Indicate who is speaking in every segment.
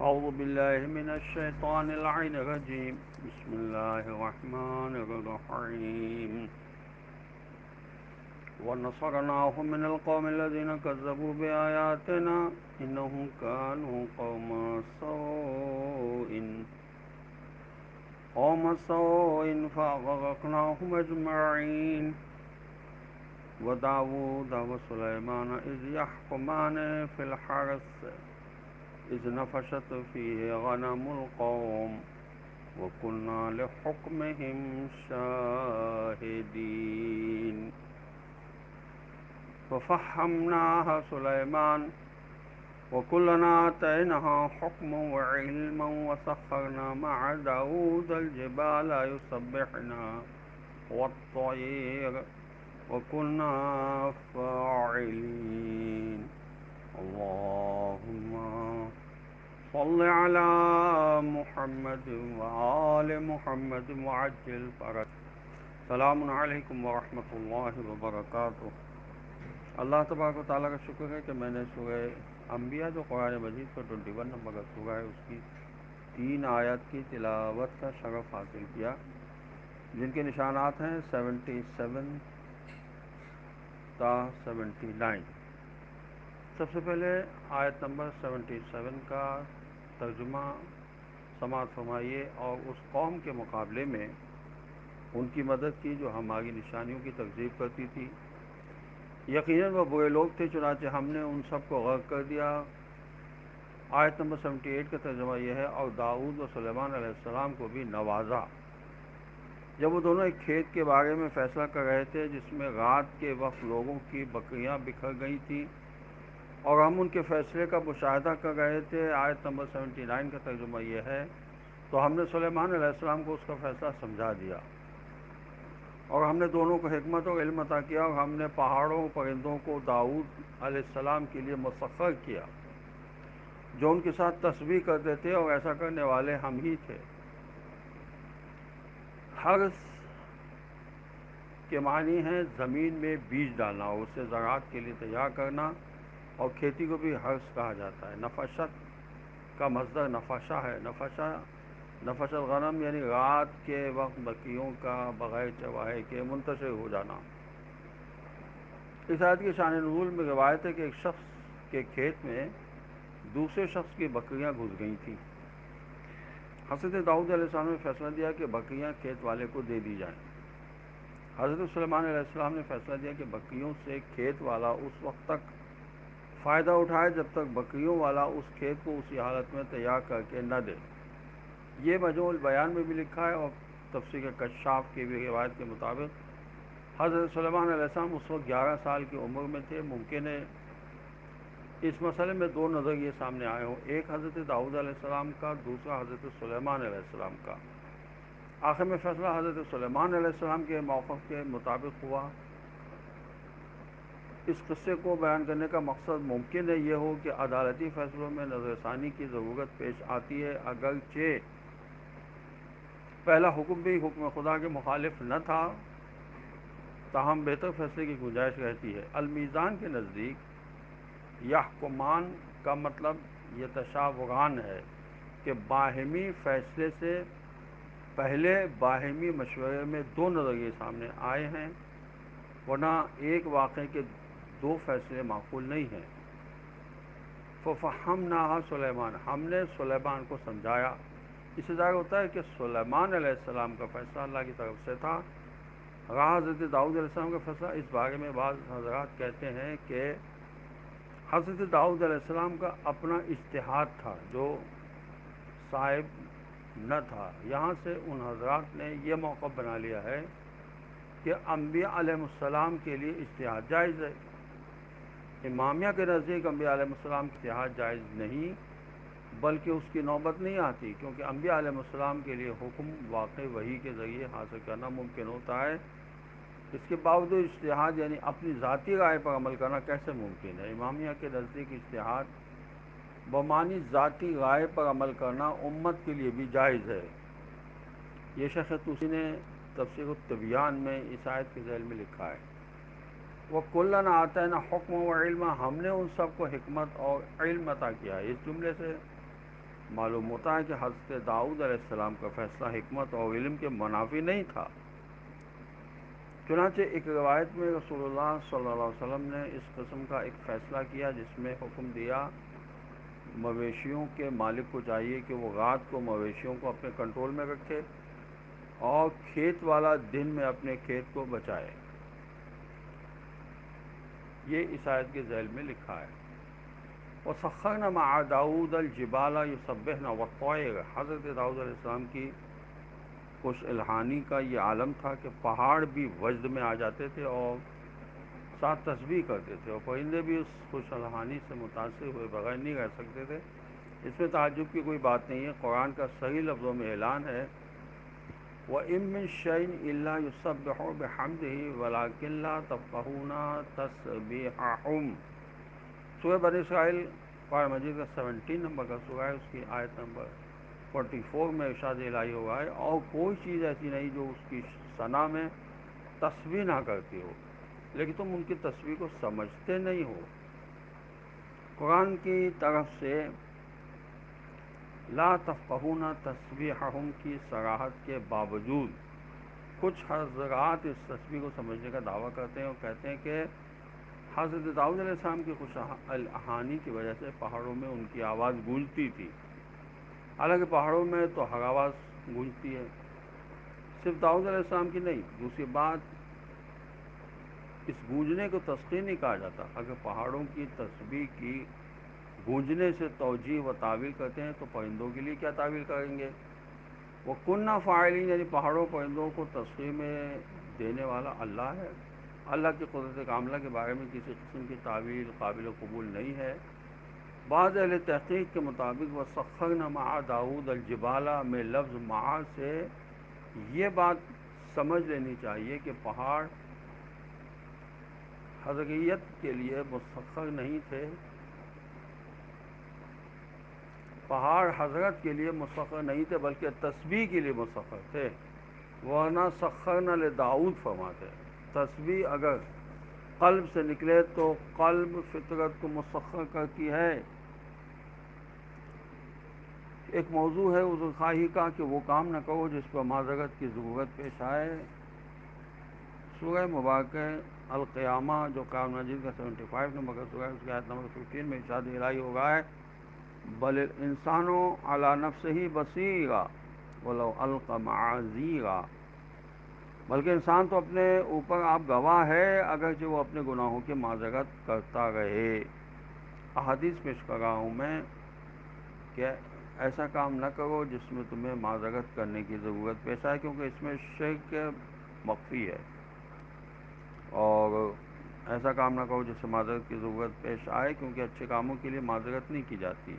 Speaker 1: أعوذ بالله من الشيطان اللعين الرجيم. بسم الله الرحمن الرحيم. ونصرناه من القوم الذين كذبوا بآياتنا إنهم كانوا قوم سوء فأغرقناهم أجمعين. وداود وسليمان إذ يحكمان في الحرث إذ نفشت فيه غنم القوم وكنا لحكمهم شاهدين. ففهمناها سليمان وكلنا آتيناها حكما وعلما وسخرنا مع داود الجبال يسبحنا والطير وكنا فاعلين. اللهم صل على محمد وآل محمد وعجل فرج. السلام علیکم ورحمۃ اللہ وبرکاتہ. اللہ تبارک و تعالیٰ کا شکر ہے کہ میں نے سورہ انبیاء جو قرآن مجید کا 21 نمبر کا سورہ ہے اس کی 3 آیات کی تلاوت کا شرف حاصل کیا، جن کے نشانات ہیں 77 تا 79۔ سب سے پہلے آیت نمبر 77 کا ترجمہ سماعت فرمائیے اور اس قوم کے مقابلے میں ان کی مدد کی جو ہماری نشانیوں کی تکذیب کرتی تھی۔ یقیناً وہ برے لوگ تھے، چنانچہ ہم نے ان سب کو غرق کر دیا۔ آیت نمبر 78 کا ترجمہ یہ ہے، اور داؤد و سلیمان علیہ السلام کو بھی نوازا جب وہ دونوں ایک کھیت کے بارے میں فیصلہ کر رہے تھے جس میں رات کے وقت لوگوں کی بکریاں بکھر گئی تھیں، اور ہم ان کے فیصلے کا مشاہدہ کر رہے تھے۔ آیت نمبر 79 کا ترجمہ یہ ہے، تو ہم نے سلیمان علیہ السلام کو اس کا فیصلہ سمجھا دیا، اور ہم نے دونوں کو حکمت اور علم عطا کیا، اور ہم نے پہاڑوں و پرندوں کو داؤد علیہ السلام کے لیے مسخر کیا جو ان کے ساتھ تسبیح کرتے تھے، اور ایسا کرنے والے ہم ہی تھے۔ حرث کے معنی ہیں زمین میں بیج ڈالنا اور اسے زراعت کے لیے تیار کرنا، اور کھیتی کو بھی حرث کہا جاتا ہے۔ نفشت کا مصدر نفشہ ہے۔ نفش الغنم یعنی رات کے وقت بکریوں کا بغیر چرواہے کے منتشر ہو جانا۔ اس آیت کی شان نزول میں روایت ہے کہ ایک شخص کے کھیت میں دوسرے شخص کی بکریاں گھس گئی تھیں۔ حضرت داؤد علیہ السلام نے فیصلہ دیا کہ بکریاں کھیت والے کو دے دی جائیں۔ حضرت سلیمان علیہ السلام نے فیصلہ دیا کہ بکریوں سے کھیت والا اس وقت تک فائدہ اٹھائے جب تک بکریوں والا اس کھیت کو اسی حالت میں تیار کر کے نہ دے۔ یہ مجموع البیان میں بھی لکھا ہے، اور تفسیر کشاف کی بھی روایت کے مطابق حضرت سلیمان علیہ السلام اس وقت 11 سال کی عمر میں تھے۔ ممکن ہے اس مسئلے میں 2 نظریے سامنے آئے ہوں، ایک حضرت داؤد علیہ السلام کا، دوسرا حضرت سلیمان علیہ السلام کا۔ آخر میں فیصلہ حضرت سلیمان علیہ السلام کے موقف کے مطابق ہوا۔ اس قصے کو بیان کرنے کا مقصد ممکن ہے یہ ہو کہ عدالتی فیصلوں میں نظر ثانی کی ضرورت پیش آتی ہے، اگرچہ پہلا حکم بھی حکم خدا کے مخالف نہ تھا، تاہم بہتر فیصلے کی گنجائش رہتی ہے۔ المیزان کے نزدیک یحکمان کا مطلب یتشاوران ہے کہ باہمی فیصلے سے پہلے باہمی مشورے میں 2 نظریے سامنے آئے ہیں، ورنہ ایک واقعے کے 2 فیصلے معقول نہیں ہیں۔ ففہمناہا سلیمان، ہم نے سلیمان کو سمجھایا۔ اس سے ظاہر ہوتا ہے کہ سلیمان علیہ السلام کا فیصلہ اللہ کی طرف سے تھا۔ رہا حضرت داؤد علیہ السلام کا فیصلہ، اس بارے میں بعض حضرات کہتے ہیں کہ حضرت داؤد علیہ السلام کا اپنا اجتہاد تھا جو صائب نہ تھا۔ یہاں سے ان حضرات نے یہ موقف بنا لیا ہے کہ انبیاء علیہ السلام کے لیے اجتہاد جائز ہے۔ امامیہ کے نزدیک انبیاء علیہ السلام کی اجتہاد جائز نہیں، بلکہ اس کی نوبت نہیں آتی، کیونکہ انبیاء علیہ السلام کے لیے حکم واقع وحی کے ذریعے حاصل کرنا ممکن ہوتا ہے۔ اس کے باوجود اجتہاد یعنی اپنی ذاتی رائے پر عمل کرنا کیسے ممکن ہے؟ امامیہ کے نزدیک اجتہاد بمعنی ذاتی رائے پر عمل کرنا امت کے لیے بھی جائز ہے۔ یہ شیخ طوسی نے تفسیر الطبیان میں اس آیت کے ذیل میں لکھا ہے، وَكُلًّا آتَيْنَا حُكْمًا وَعِلْمًا، ہم نے ان سب کو حکمت اور علم عطا کیا ہے۔ اس جملے سے معلوم ہوتا ہے کہ حضرت داؤد علیہ السلام کا فیصلہ حکمت اور علم کے منافی نہیں تھا۔ چنانچہ ایک روایت میں رسول اللہ صلی اللہ علیہ وسلم نے اس قسم کا ایک فیصلہ کیا جس میں حکم دیا مویشیوں کے مالک کو چاہیے کہ وہ رات کو مویشیوں کو اپنے کنٹرول میں رکھے اور کھیت والا دن میں اپنے کھیت کو بچائے۔ یہ اس آیت کے ذیل میں لکھا ہے۔ وَسَخَّرْنَا مَعَ دَاوُودَ الْجِبَالَ يُسَبِّحْنَ وَالطَّيْرَ۔ حضرت داؤد علیہ السلام کی خوش الحانی کا یہ عالم تھا کہ پہاڑ بھی وجد میں آ جاتے تھے اور ساتھ تسبیح کرتے تھے، اور پرندے بھی اس خوش الحانی سے متاثر ہوئے بغیر نہیں رہ سکتے تھے۔ اس میں تعجب کی کوئی بات نہیں ہے، قرآن کا صحیح لفظوں میں اعلان ہے وَإِن مِّن شَيْءٍ إِلَّا يُسَبِّحُ بِحَمْدِهِ وَلَٰكِن لَّا تَفْقَهُونَ تَسْبِيحَهُمْ۔ سورہ بنی اسرائیل قرآن مجید کا 17 نمبر کا سورہ ہے، اس کی آیت نمبر 44 میں ارشاد الہی ہوا ہے، اور کوئی چیز ایسی نہیں جو اس کی ثنا میں تسبیح نہ کرتی ہو، لیکن تم ان کی تسبیح کو سمجھتے نہیں ہو۔ قرآن کی طرف سے لا تفقہون تسبیحہم کی صراحت کے باوجود کچھ حضرات اس تسبیح کو سمجھنے کا دعویٰ کرتے ہیں اور کہتے ہیں کہ حضرت داؤد علیہ السلام کی خوش الحانی کی وجہ سے پہاڑوں میں ان کی آواز گونجتی تھی، حالانکہ پہاڑوں میں تو ہر آواز گونجتی ہے، صرف داؤد علیہ السلام کی نہیں۔ دوسری بات، اس گونجنے کو تسخیر نہیں کہا جاتا۔ اگر پہاڑوں کی تسبیح کی گونجنے سے توجیہ و تعویل کرتے ہیں تو پرندوں کے لیے کیا تعویل کریں گے؟ وہ کننا فاعلین، یعنی پہاڑوں پرندوں کو تسخیر میں دینے والا اللہ ہے۔ اللہ کی قدرت کاملہ کے بارے میں کسی قسم کی تعویل قابل قبول نہیں ہے۔ بعض اہل تحقیق کے مطابق وَسَخَّرْنَا مَعَ دَاوُودَ الْجِبَالَ میں لفظ مع سے یہ بات سمجھ لینی چاہیے کہ پہاڑ حضریت کے لیے مسخر نہیں تھے، پہاڑ حضرت کے لیے مسخر نہیں تھے بلکہ تسبیح کے لیے مسخر تھے، ورنہ سخرنا لداؤد فرماتے۔ تسبیح اگر قلب سے نکلے تو قلب فطرت کو مسخر کرتی ہے۔ ایک موضوع ہے عذر خواہی کا کہ وہ کام نہ کرو جس پر معذرت کی ضرورت پیش آئے۔ سورہ مبارکہ القیامہ جو قرآن مجید کا 75 نمبر کا سورہ ہے، اس کی آیت نمبر 15 میں ارشاد الہی ہوگا ہے بل الانسان علی نفسہ بصیرا ولو القی معاذیرا۔ بلکہ انسان تو اپنے اوپر آپ گواہ ہے اگرچہ وہ اپنے گناہوں کی معذرت کرتا رہے۔ احادیث پیش کر رہا ہوں میں کہ ایسا کام نہ کرو جس میں تمہیں معذرت کرنے کی ضرورت پیش آئے، کیونکہ اس میں شرک مخفی ہے، اور ایسا کام نہ کرو جس سے معذرت کی ضرورت پیش آئے، کیونکہ اچھے کاموں کے لیے معذرت نہیں کی جاتی۔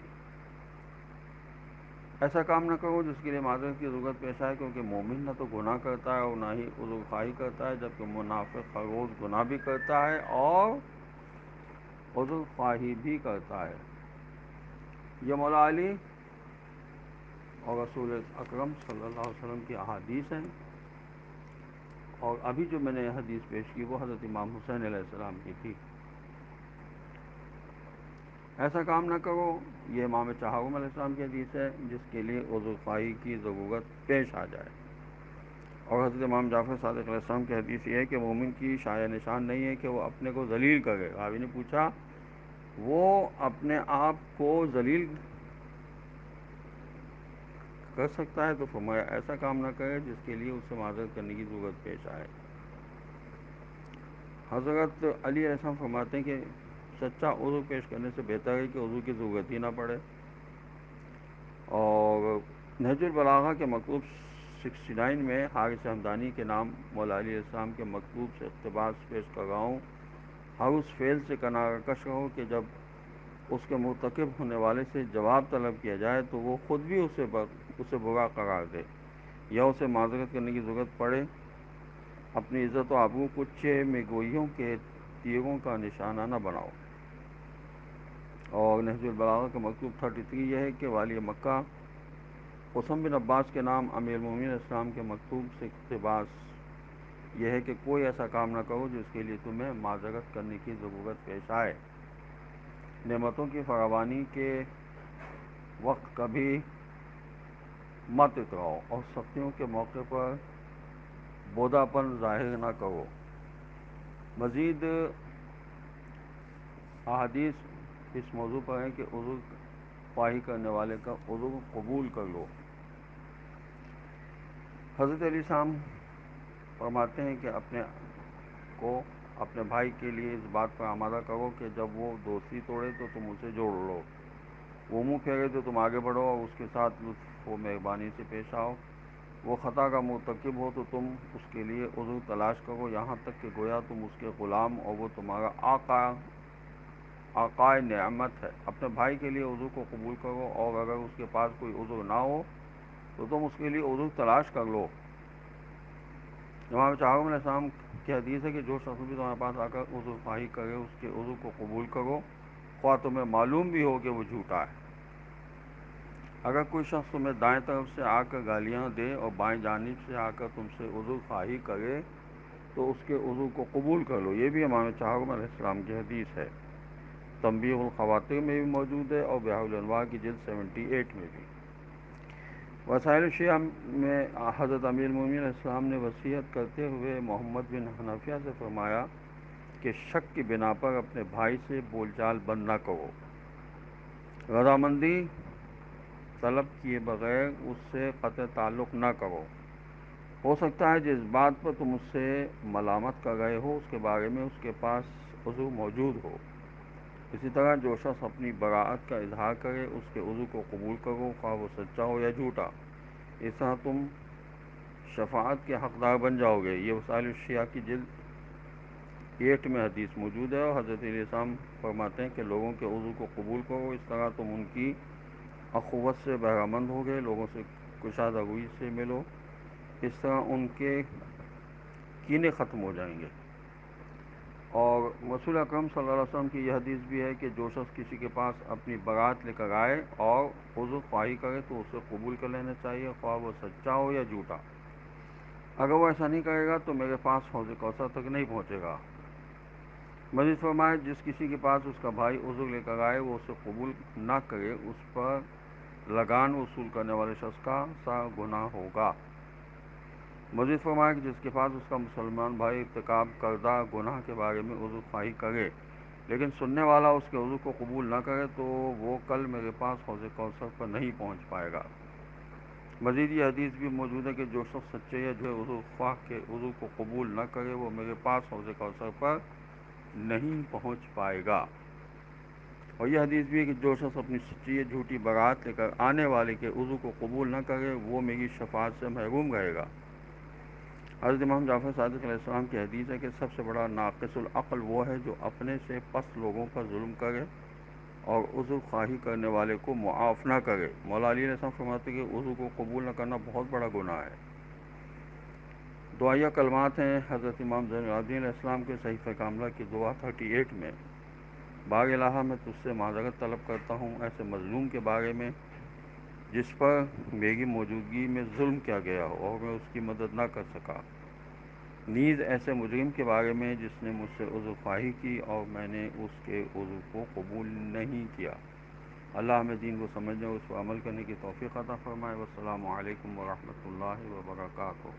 Speaker 1: ایسا کام نہ کرو جس کے لیے معذرت کی ضرورت پیش آئے، کیونکہ مومن نہ تو گناہ کرتا ہے اور نہ ہی عذر خواہی کرتا ہے، جبکہ منافق ہر روز گناہ بھی کرتا ہے اور عذر خواہی بھی کرتا ہے۔ یہ مولا علی اور رسول اکرم صلی اللہ علیہ وسلم کی احادیث ہیں، اور ابھی جو میں نے حدیث پیش کی وہ حضرت امام حسین علیہ السلام کی تھی۔ ایسا کام نہ کرو، یہ امام چہارم علیہ السلام کی حدیث ہے، جس کے لیے عذر خواہی کی ضرورت پیش آ جائے۔ اور حضرت امام جعفر صادق علیہ السلام کی حدیث یہ ہے کہ مومن کی شایع نشان نہیں ہے کہ وہ اپنے کو ذلیل کرے۔ راوی نے پوچھا وہ اپنے آپ کو ذلیل کر سکتا ہے؟ تو فرمایا ایسا کام نہ کرے جس کے لیے اسے معذرت کرنے کی ضرورت پیش آئے۔ حضرت علی علیہ السلام فرماتے ہیں کہ سچا عذر پیش کرنے سے بہتر ہے کہ عذر کی ضرورت ہی نہ پڑے۔ اور نہج البلاغہ کے مکتوب 69 میں حارث ہمدانی کے نام مولا علی علیہ السلام کے مکتوب سے اقتباس پیش کر رہا ہوں۔ ہر اس فعل سے کنارہ کش رہو کہ جب اس کے مرتکب ہونے والے سے جواب طلب کیا جائے تو وہ خود بھی اسے برا قرار دے یا اسے معذرت کرنے کی ضرورت پڑے۔ اپنی عزت و آبرو کو میں گوئیوں کے تیروں کا نشانہ نہ بناؤ۔ اور نہج البلاغہ کا مکتوب 33 یہ ہے کہ والی مکہ قسم بن عباس کے نام امیر المومنین علیہ السلام کے مکتوب سے اقتباس یہ ہے کہ کوئی ایسا کام نہ کرو جس کے لیے تمہیں معذرت کرنے کی ضرورت پیش آئے۔ نعمتوں کی فراوانی کے وقت کبھی مت اتراؤ اور سختیوں کے موقع پر بوداپن ظاہر نہ کرو۔ مزید احادیث اس موضوع پر ہیں کہ عذر خواہی کرنے والے کا عذر قبول کر لو۔ حضرت علیہ السلام فرماتے ہیں کہ اپنے کو اپنے بھائی کے لیے اس بات پر آمادہ کرو کہ جب وہ دوستی توڑے تو تم اسے جوڑ لو، وہ منہ پھیرے تو تم آگے بڑھو اور اس کے ساتھ لطف و مہربانی سے پیش آؤ، وہ خطا کا مرتکب ہو تو تم اس کے لیے عذر تلاش کرو، یہاں تک کہ گویا تم اس کے غلام اور وہ تمہارا آقائے نعمت ہے۔ اپنے بھائی کے لیے عذر کو قبول کرو، اور اگر اس کے پاس کوئی عذر نہ ہو تو تم اس کے لیے عذر تلاش کر لو۔ امام چہارم علیہ السلام کی حدیث ہے کہ جو شخص بھی تمہارے پاس آ کر عذر خواہی کرے اس کے عذر کو قبول کرو، خواہ تمہیں معلوم بھی ہو کہ وہ جھوٹا ہے۔ اگر کوئی شخص تمہیں دائیں طرف سے آ کر گالیاں دے اور بائیں جانب سے آ کر تم سے عذر خواہی کرے تو اس کے عذر کو قبول کر لو۔ یہ بھی امام چہارم علیہ السلام کی حدیث ہے، تنبیہ الخواطر میں بھی موجود ہے اور بحار الانوار کی جلد 78 میں بھی۔ وسائل الشیعہ میں حضرت امیر المومنین علیہ السلام نے وصیت کرتے ہوئے محمد بن حنفیہ سے فرمایا کہ شک کی بنا پر اپنے بھائی سے بول چال بند نہ کرو، رضامندی طلب کیے بغیر اس سے قطع تعلق نہ کرو۔ ہو سکتا ہے جس بات پر تم اس سے ملامت کر رہے ہو اس کے بارے میں اس کے پاس عذر موجود ہو۔ اسی طرح جو شخص اپنی براءت کا اظہار کرے اس کے عذر کو قبول کرو، خواہ وہ سچا ہو یا جھوٹا، اس طرح تم شفاعت کے حقدار بن جاؤ گے۔ یہ وسائل الشیعہ کی جلد 8 میں حدیث موجود ہے، اور حضرت علیہ السلام فرماتے ہیں کہ لوگوں کے عذر کو قبول کرو، اس طرح تم ان کی اخوت سے بہرہ مند ہوگے، لوگوں سے کشادہ روی سے ملو، اس طرح ان کے کینے ختم ہو جائیں گے۔ اور رسول اکرم صلی اللہ علیہ وسلم کی یہ حدیث بھی ہے کہ جو شخص کسی کے پاس اپنی برات لے کر آئے اور عذر خواہی کرے تو اسے قبول کر لینا چاہیے، خواہ وہ سچا ہو یا جھوٹا۔ اگر وہ ایسا نہیں کرے گا تو میرے پاس حوض کوثر تک نہیں پہنچے گا۔ مزید فرمائے جس کسی کے پاس اس کا بھائی عذر لے کر آئے وہ اسے قبول نہ کرے، اس پر لگان وصول کرنے والے شخص کا سا گناہ ہوگا۔ مزید فرمایا کہ جس کے پاس اس کا مسلمان بھائی ارتکاب کردہ گناہ کے بارے میں عذر خواہی کرے لیکن سننے والا اس کے عذر کو قبول نہ کرے تو وہ کل میرے پاس حوض کوثر پر نہیں پہنچ پائے گا۔ مزید یہ حدیث بھی موجود ہے کہ جو شخص سچے یا جو عذر خواہ کے عذر کو قبول نہ کرے وہ میرے پاس حوض کوثر پر نہیں پہنچ پائے گا۔ اور یہ حدیث بھی ہے کہ جو شخص اپنی سچی یا جھوٹی برات لے کر آنے والے کے عذر کو قبول نہ کرے وہ میری شفاعت سے محروم رہے گا۔ حضرت امام جعفر صادق علیہ السلام کی حدیث ہے کہ سب سے بڑا ناقص العقل وہ ہے جو اپنے سے پست لوگوں پر ظلم کرے اور عذر خواہی کرنے والے کو معاف نہ کرے۔ مولا علی علیہ السلام فرماتے ہیں کہ عذر کو قبول نہ کرنا بہت بڑا گناہ ہے۔ دعائیہ کلمات ہیں حضرت امام زین العابدین علیہ السلام کے صحیفہ کاملہ کی دعا 38 میں، بار الہ میں تجھ سے معذرت طلب کرتا ہوں ایسے مظلوم کے بارے میں جس پر میری موجودگی میں ظلم کیا گیا ہو اور میں اس کی مدد نہ کر سکا، نیز ایسے مجرم کے بارے میں جس نے مجھ سے عذر خواہی کی اور میں نے اس کے عذر کو قبول نہیں کیا۔ اللہ ہمیں دین کو سمجھنے اور اس پر عمل کرنے کی توفیق عطا فرمائے۔ والسلام علیکم ورحمۃ اللہ وبرکاتہ۔